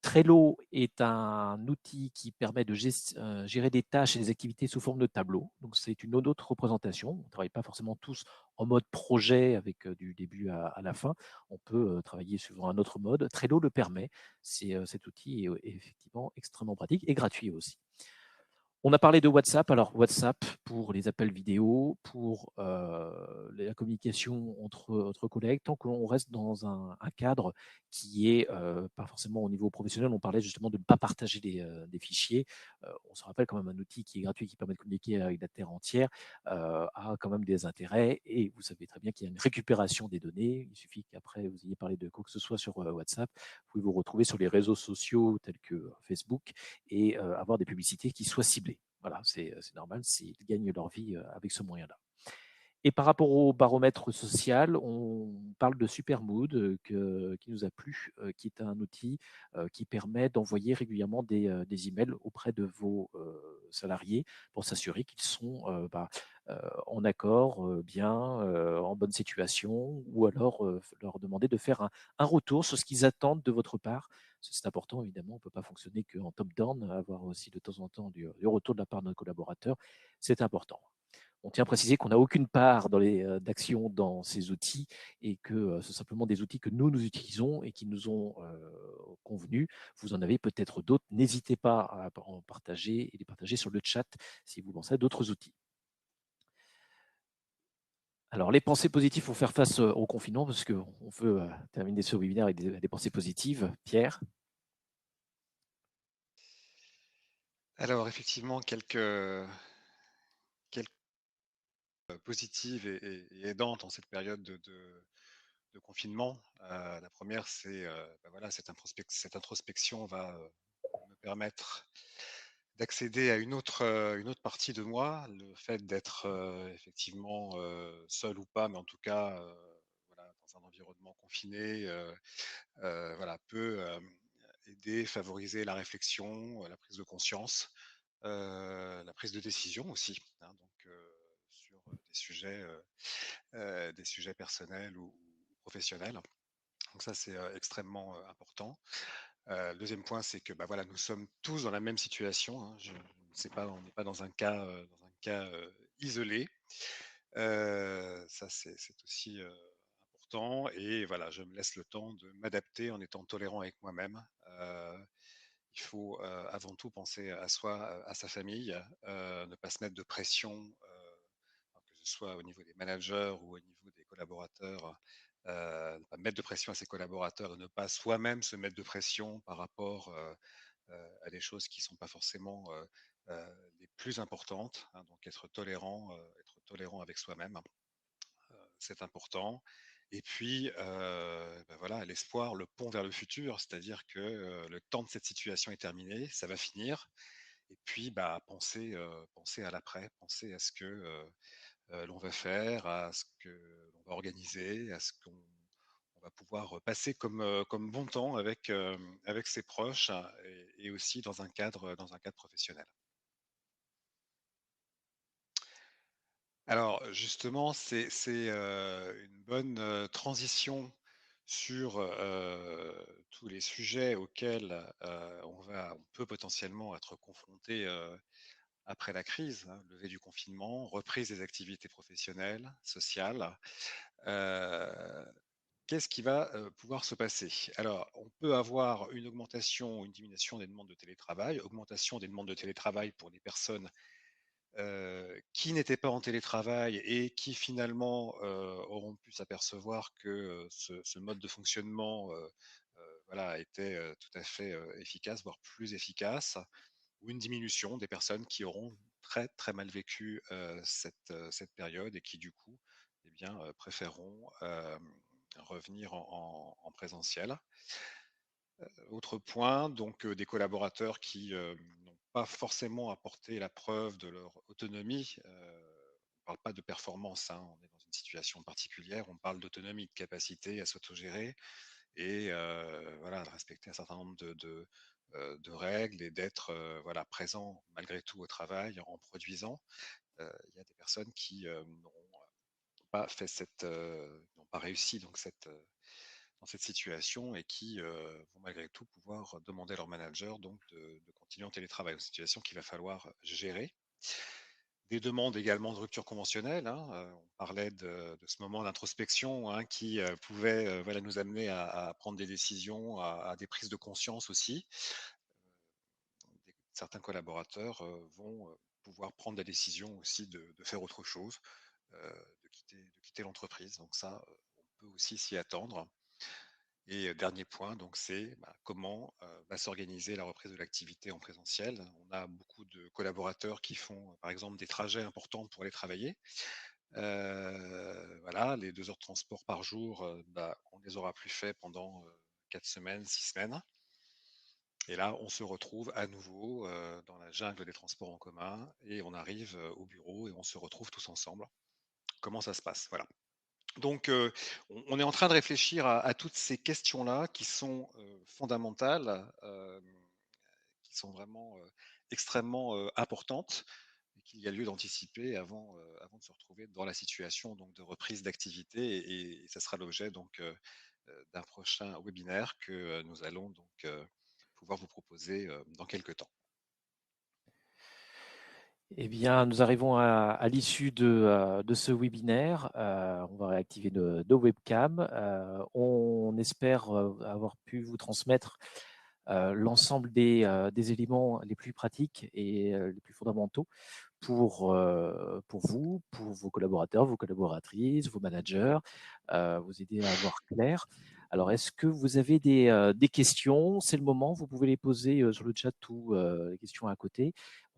Trello est un outil qui permet de gérer des tâches et des activités sous forme de tableau. Donc, c'est une autre représentation. On ne travaille pas forcément tous en mode projet avec du début à la fin. On peut travailler suivant un autre mode. Trello le permet. Cet outil est effectivement extrêmement pratique et gratuit aussi. On a parlé de WhatsApp. Alors, WhatsApp pour les appels vidéo, pour la communication entre collègues, tant qu'on reste dans un cadre qui est pas forcément au niveau professionnel. On parlait justement de ne pas partager des fichiers. On se rappelle quand même un outil qui est gratuit, qui permet de communiquer avec la Terre entière, a quand même des intérêts. Et vous savez très bien qu'il y a une récupération des données. Il suffit qu'après, vous ayez parlé de quoi que ce soit sur WhatsApp. Vous pouvez vous retrouver sur les réseaux sociaux tels que Facebook et avoir des publicités qui soient ciblées. Voilà, c'est normal, ils gagnent leur vie avec ce moyen-là. Et par rapport au baromètre social, on parle de Supermood qui nous a plu, qui est un outil qui permet d'envoyer régulièrement des emails auprès de vos salariés pour s'assurer qu'ils sont en accord, bien, en bonne situation, ou alors leur demander de faire un retour sur ce qu'ils attendent de votre part. C'est important, évidemment, on ne peut pas fonctionner qu'en top-down, avoir aussi de temps en temps du retour de la part de nos collaborateurs, c'est important. On tient à préciser qu'on n'a aucune part d'action dans ces outils et que ce sont simplement des outils que nous utilisons et qui nous ont convenu. Vous en avez peut-être d'autres. N'hésitez pas à en partager et les partager sur le chat si vous pensez à d'autres outils. Alors, les pensées positives pour faire face au confinement, parce qu'on veut terminer ce webinaire avec des pensées positives. Pierre? Alors, effectivement, quelques positives et aidantes en cette période de confinement. La première, c'est voilà, cette introspection va me permettre d'accéder à une autre partie de moi, le fait d'être effectivement seul ou pas, mais en tout cas voilà, dans un environnement confiné, voilà, peut aider, favoriser la réflexion, la prise de conscience, la prise de décision aussi, hein, donc sur des sujets personnels ou professionnels. Donc ça, c'est extrêmement important. Le deuxième point, c'est que bah, voilà, nous sommes tous dans la même situation, hein. Je ne sais pas, on n'est pas dans un cas, isolé. Ça, c'est aussi important. Et voilà, je me laisse le temps de m'adapter en étant tolérant avec moi-même. Il faut avant tout penser à soi, à sa famille, ne pas se mettre de pression, que ce soit au niveau des managers ou au niveau des collaborateurs, ne pas mettre de pression à ses collaborateurs et ne pas soi-même se mettre de pression par rapport à des choses qui ne sont pas forcément les plus importantes, hein. Donc être tolérant avec soi-même, c'est important. Et puis, ben voilà, l'espoir, le pont vers le futur, c'est-à-dire que le temps de cette situation est terminé, ça va finir. Et puis, bah, penser à l'après, penser à ce que l'on va faire, à ce que l'on va organiser, à ce qu'on va pouvoir passer comme bon temps avec ses proches, et aussi dans un cadre professionnel. Alors justement, c'est une bonne transition sur tous les sujets auxquels on peut potentiellement être confronté après la crise, hein, levée du confinement, reprise des activités professionnelles, sociales. Euh, Qu'est-ce qui va pouvoir se passer? Alors, on peut avoir une augmentation ou une diminution des demandes de télétravail, augmentation des demandes de télétravail pour les personnes qui n'étaient pas en télétravail et qui finalement auront pu s'apercevoir que ce mode de fonctionnement voilà, était tout à fait efficace, voire plus efficace. ou une diminution des personnes qui auront très très mal vécu cette période et qui du coup eh bien, préféreront revenir en présentiel. Autre point, donc des collaborateurs qui n'ont pas forcément apporté la preuve de leur autonomie. On ne parle pas de performance, hein, on est dans une situation particulière, on parle d'autonomie, de capacité à s'autogérer et voilà, de respecter un certain nombre de règles et d'être voilà, présent malgré tout au travail en produisant. Il y a des personnes qui n'ont pas fait n'ont pas réussi donc dans cette situation et qui vont malgré tout pouvoir demander à leur manager donc de continuer en télétravail. Une situation qu'il va falloir gérer. Des demandes également de rupture conventionnelle. Hein. On parlait de ce moment d'introspection hein, qui pouvait voilà, nous amener à prendre des décisions, à des prises de conscience aussi. Certains collaborateurs vont pouvoir prendre la décision aussi de faire autre chose, de quitter l'entreprise. Donc ça, on peut aussi s'y attendre. Et dernier point, donc c'est comment va s'organiser la reprise de l'activité en présentiel. On a beaucoup de collaborateurs qui font, par exemple, des trajets importants pour aller travailler. Voilà, les 2 heures de transport par jour, on les aura plus fait pendant 4 semaines, 6 semaines. Et là, on se retrouve à nouveau dans la jungle des transports en commun et on arrive au bureau et on se retrouve tous ensemble. Comment ça se passe? Voilà. Donc, on est en train de réfléchir à toutes ces questions-là qui sont fondamentales, qui sont vraiment extrêmement importantes et qu'il y a lieu d'anticiper avant de se retrouver dans la situation donc, de reprise d'activité. Et ça sera l'objet donc d'un prochain webinaire que nous allons donc pouvoir vous proposer dans quelques temps. Eh bien, nous arrivons à l'issue de ce webinaire. On va réactiver nos webcams. On espère avoir pu vous transmettre l'ensemble des éléments les plus pratiques et les plus fondamentaux pour vous, pour vos collaborateurs, vos collaboratrices, vos managers, vous aider à voir clair. Alors, est-ce que vous avez des questions? C'est le moment, vous pouvez les poser sur le chat ou les questions à côté.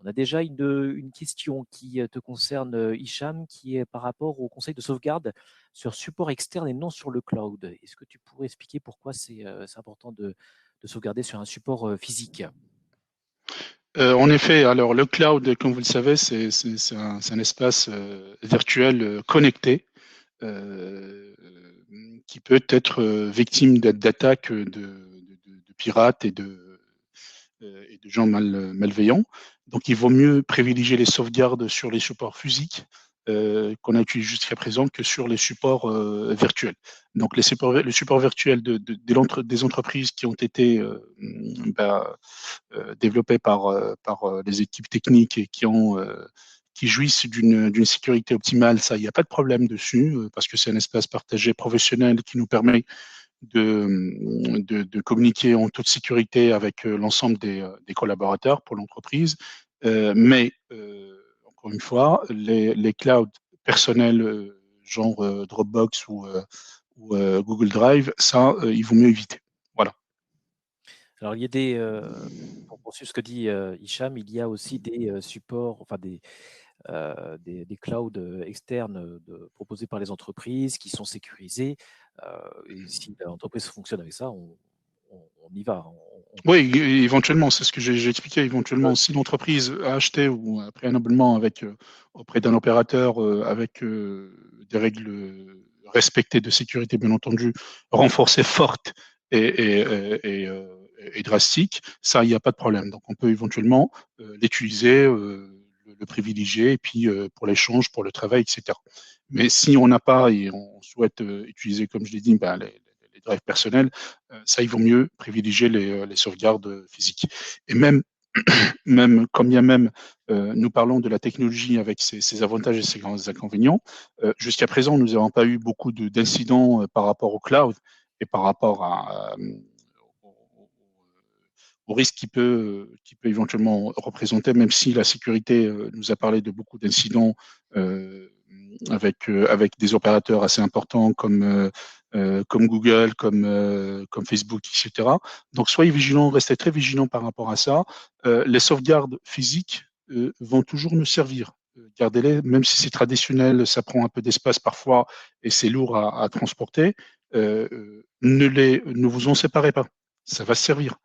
On a déjà une question qui te concerne, Hicham, qui est par rapport au conseil de sauvegarde sur support externe et non sur le cloud. Est-ce que tu pourrais expliquer pourquoi c'est important de sauvegarder sur un support physique? En effet, alors le cloud, comme vous le savez, c'est un espace virtuel connecté qui peut être victime d'attaques de pirates et de gens malveillants. Donc, il vaut mieux privilégier les sauvegardes sur les supports physiques qu'on a utilisés jusqu'à présent que sur les supports virtuels. Donc, les supports virtuels des entreprises qui ont été développés par les équipes techniques et qui jouissent d'une sécurité optimale, ça, il n'y a pas de problème dessus, parce que c'est un espace partagé professionnel qui nous permet de communiquer en toute sécurité avec l'ensemble des collaborateurs pour l'entreprise. Mais, encore une fois, les clouds personnels, genre Dropbox ou Google Drive, ça, il vaut mieux éviter. Voilà. Alors, il y a des, pour poursuivre ce que dit Hicham, il y a aussi des supports, enfin des clouds externes proposés par les entreprises qui sont sécurisés. Et si l'entreprise fonctionne avec ça, on y va. Oui, éventuellement, c'est ce que j'ai expliqué. Éventuellement, si l'entreprise a acheté ou a pris un abonnement auprès d'un opérateur avec des règles respectées de sécurité, bien entendu, renforcées, fortes et drastiques, ça, il n'y a pas de problème. Donc, on peut éventuellement l'utiliser, le privilégier, et puis pour l'échange, pour le travail, etc. Mais si on n'a pas et on souhaite utiliser, comme je l'ai dit, les drives personnels, ça, il vaut mieux privilégier les sauvegardes physiques. Et même, quand bien même nous parlons de la technologie avec ses avantages et ses grands inconvénients, jusqu'à présent, nous n'avons pas eu beaucoup d'incidents par rapport au cloud et par rapport au risque qu'il peut éventuellement représenter, même si la sécurité nous a parlé de beaucoup d'incidents avec des opérateurs assez importants comme comme Google, comme Facebook, etc. Donc, soyez vigilants, restez très vigilants par rapport à ça. Les sauvegardes physiques vont toujours nous servir. Gardez-les, même si c'est traditionnel, ça prend un peu d'espace parfois et c'est lourd à transporter. Ne vous en séparez pas. Ça va servir. De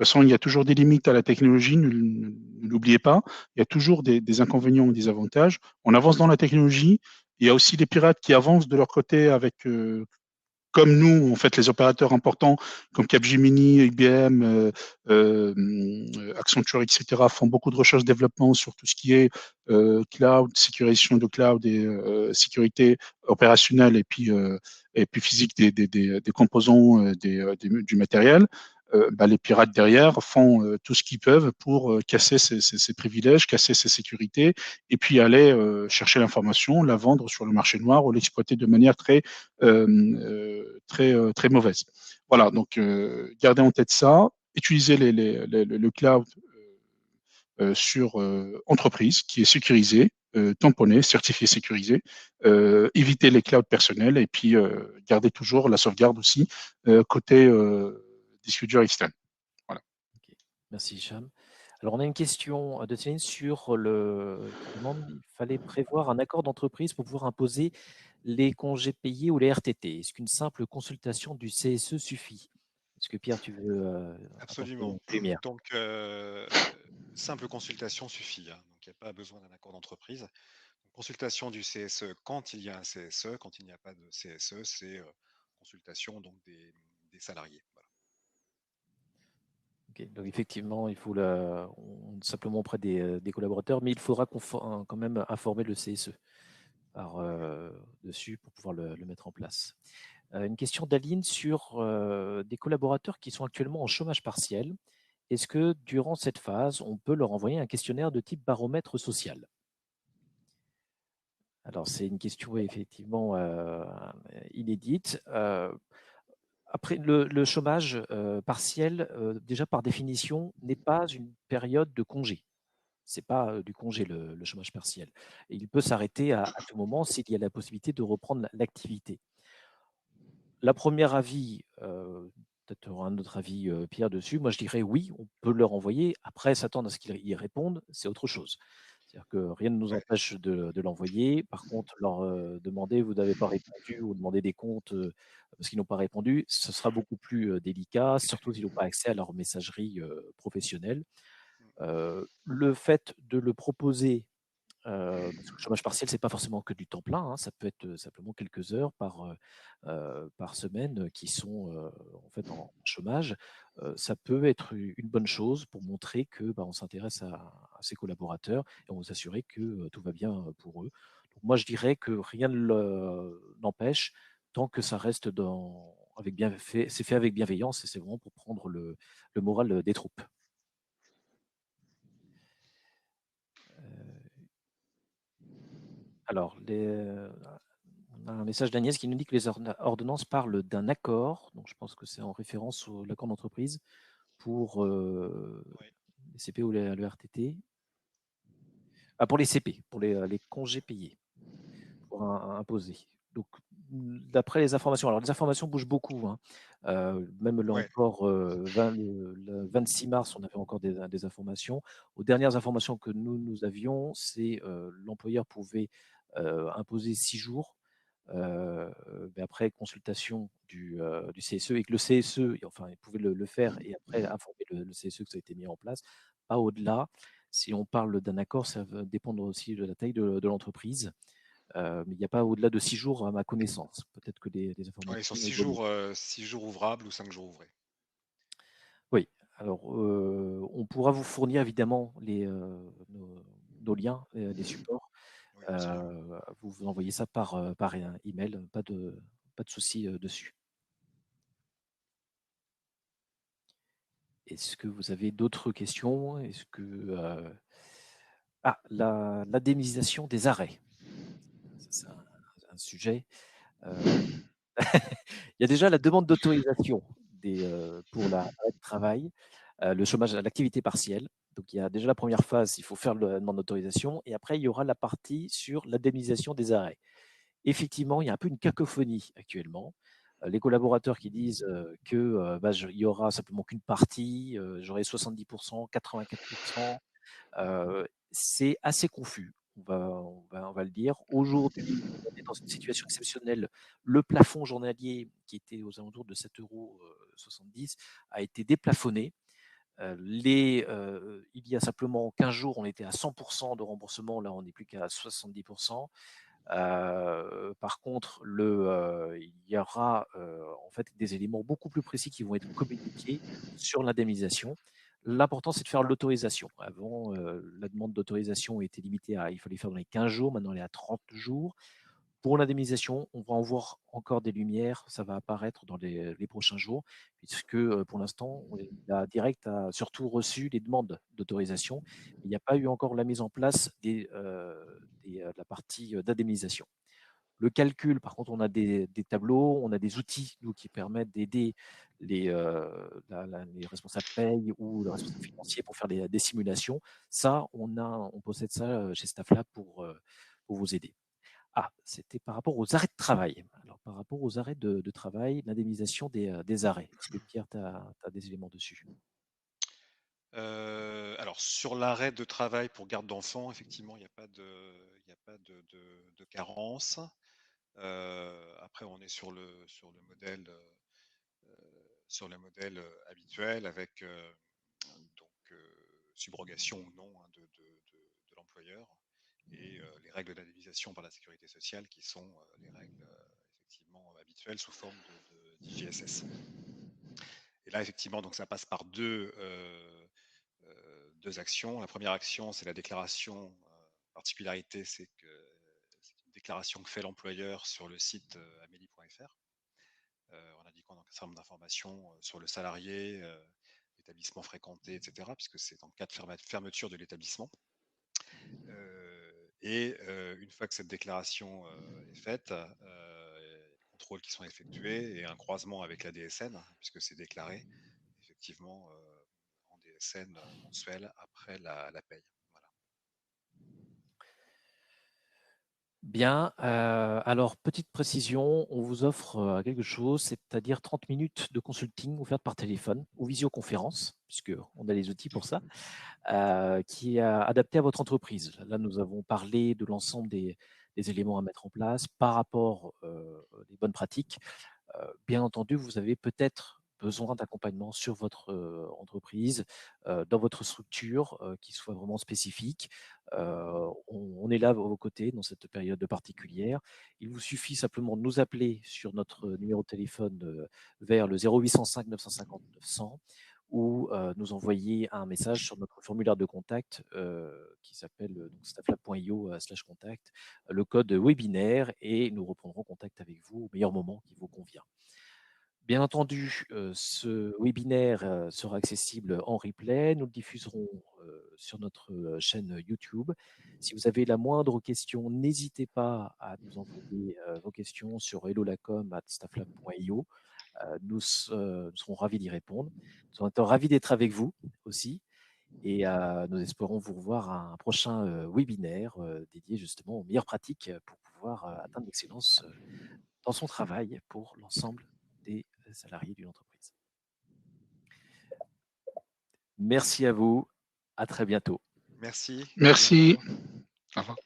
toute façon, il y a toujours des limites à la technologie, ne l'oubliez pas. Il y a toujours des inconvénients ou des avantages. On avance dans la technologie. Il y a aussi les pirates qui avancent de leur côté avec comme nous, en fait, les opérateurs importants comme Capgemini, IBM, Accenture, etc., font beaucoup de recherche-développement sur tout ce qui est cloud, sécurisation de cloud et sécurité opérationnelle et puis physique des composants du matériel. Les pirates derrière font tout ce qu'ils peuvent pour casser ces privilèges, casser ces sécurités, et puis aller chercher l'information, la vendre sur le marché noir ou l'exploiter de manière très mauvaise. Voilà, donc gardez en tête ça, utilisez le cloud sur entreprise qui est sécurisé, tamponné, certifié sécurisé, évitez les clouds personnels et puis gardez toujours la sauvegarde aussi côté disque dur externe. Voilà. Okay. Merci Hicham. Alors on a une question de Céline sur qui demande il fallait prévoir un accord d'entreprise pour pouvoir imposer les congés payés ou les RTT. Est-ce qu'une simple consultation du CSE suffit? Est-ce que Pierre, tu veux apporter Absolument. une lumière? Donc, simple consultation suffit, hein. Donc, il n'y a pas besoin d'un accord d'entreprise. Consultation du CSE quand il y a un CSE. Quand il n'y a pas de CSE, c'est consultation donc des salariés. Voilà. Okay. Donc effectivement, il faut simplement auprès des collaborateurs, mais il faudra quand même informer le CSE dessus pour pouvoir le mettre en place. Une question d'Aline sur des collaborateurs qui sont actuellement en chômage partiel. Est-ce que durant cette phase, on peut leur envoyer un questionnaire de type baromètre social? Alors, c'est une question effectivement inédite. Après, le chômage partiel, déjà par définition, n'est pas une période de congé. Ce n'est pas du congé, le chômage partiel. Et il peut s'arrêter à tout moment s'il y a la possibilité de reprendre l'activité. La première avis, peut-être un autre avis, Pierre, dessus. Moi, je dirais oui, on peut leur envoyer. Après, s'attendre à ce qu'ils y répondent, c'est autre chose. C'est-à-dire que rien ne nous Ouais. empêche de l'envoyer. Par contre, leur demander, vous n'avez pas répondu, ou demander des comptes parce qu'ils n'ont pas répondu, ce sera beaucoup plus délicat, surtout s'ils n'ont pas accès à leur messagerie professionnelle. Le fait de le proposer, parce que le chômage partiel, c'est pas forcément que du temps plein, hein, ça peut être simplement quelques heures par semaine qui sont en fait en chômage. Ça peut être une bonne chose pour montrer que on s'intéresse à ses collaborateurs et on veut s'assurer que tout va bien pour eux. Donc moi, je dirais que rien ne n'empêche tant que ça reste c'est fait avec bienveillance et c'est vraiment pour prendre le moral des troupes. Alors, on a un message d'Agnès qui nous dit que les ordonnances parlent d'un accord, donc je pense que c'est en référence à l'accord d'entreprise pour les CP ou le RTT. Ah, pour les CP, pour les congés payés, pour imposer. Donc, d'après les informations, alors les informations bougent beaucoup, hein. Même là Ouais. encore, le 26 mars, on avait encore des informations. Aux dernières informations que nous avions, c'est l'employeur pouvait imposer 6 jours. Mais après consultation du CSE et que le CSE, enfin, il pouvait le faire et après informer le CSE que ça a été mis en place, pas au-delà. Si on parle d'un accord, ça va dépendre aussi de la taille de l'entreprise, mais il n'y a pas au-delà de 6 jours à ma connaissance. Peut-être que des Ouais, sur informations 6 jours ouvrables ou 5 jours ouvrés. Oui, alors on pourra vous fournir évidemment nos liens, les supports. Oui, absolument. Vous envoyez ça par email, pas de souci dessus. Est-ce que vous avez d'autres questions? Est-ce que l'indemnisation des arrêts. C'est un sujet. Il y a déjà la demande d'autorisation pour l'arrêt de travail, le chômage, l'activité partielle. Donc, il y a déjà la première phase, il faut faire la demande d'autorisation. Et après, il y aura la partie sur l'indemnisation des arrêts. Effectivement, il y a un peu une cacophonie actuellement. Les collaborateurs qui disent que il y aura simplement qu'une partie, j'aurai 70%, 84%, c'est assez confus. On va le dire. Aujourd'hui, on est dans une situation exceptionnelle. Le plafond journalier, qui était aux alentours de 7,70 € a été déplafonné. Il y a simplement 15 jours, on était à 100% de remboursement. Là, on n'est plus qu'à 70%. Par contre, il y aura en fait des éléments beaucoup plus précis qui vont être communiqués sur l'indemnisation. L'important, c'est de faire l'autorisation. Avant, la demande d'autorisation était limitée il fallait faire dans les 15 jours, maintenant elle est à 30 jours. Pour l'indemnisation, on va en voir encore des lumières, ça va apparaître dans les prochains jours, puisque pour l'instant, la Direct a surtout reçu les demandes d'autorisation. Il n'y a pas eu encore la mise en place de la partie d'indemnisation. Le calcul, par contre, on a des tableaux, on a des outils nous, qui permettent d'aider les responsables paye ou le responsable financier pour faire des simulations. Ça, on possède ça chez Stafflab pour vous aider. C'était par rapport aux arrêts de travail. Alors, par rapport aux arrêts de travail, l'indemnisation des arrêts. Est-ce que Pierre, tu as des éléments dessus? Alors, sur l'arrêt de travail pour garde d'enfants, effectivement, il n'y a pas de carence. Après, on est sur le modèle, habituel avec donc subrogation ou non de l'employeur et les règles d'indemnisation par la sécurité sociale qui sont les règles effectivement habituelles sous forme d'IGSS. Et là, effectivement, donc ça passe par deux actions. La première action, c'est la déclaration. Particularité, c'est que c'est une déclaration que fait l'employeur sur le site amélie.fr, en indiquant donc un certain nombre d'informations sur le salarié, l'établissement fréquenté, etc., puisque c'est en cas de fermeture de l'établissement. Et une fois que cette déclaration est faite, les contrôles qui sont effectués et un croisement avec la DSN, puisque c'est déclaré effectivement en DSN mensuel après la paye. Voilà. Bien, alors petite précision, on vous offre quelque chose, c'est-à-dire 30 minutes de consulting offertes par téléphone ou visioconférence, puisqu'on a les outils pour ça, qui est adapté à votre entreprise. Là, nous avons parlé de l'ensemble des éléments à mettre en place par rapport aux bonnes pratiques. Bien entendu, vous avez peut-être besoin d'accompagnement sur votre entreprise, dans votre structure, qui soit vraiment spécifique. On est là à vos côtés dans cette période particulière. Il vous suffit simplement de nous appeler sur notre numéro de téléphone vers le 0805 950 900 ou nous envoyer un message sur notre formulaire de contact qui s'appelle stafflab.io/contact, le code webinaire, et nous reprendrons contact avec vous au meilleur moment qui vous convient. Bien entendu, ce webinaire sera accessible en replay. Nous le diffuserons sur notre chaîne YouTube. Si vous avez la moindre question, n'hésitez pas à nous envoyer vos questions sur hellolacom@stafflab.io. Nous serons ravis d'y répondre. Nous serons ravis d'être avec vous aussi, et nous espérons vous revoir à un prochain webinaire dédié justement aux meilleures pratiques pour pouvoir atteindre l'excellence dans son travail pour l'ensemble des salariés d'une entreprise. Merci à vous. À très bientôt. Merci. Merci. Au revoir.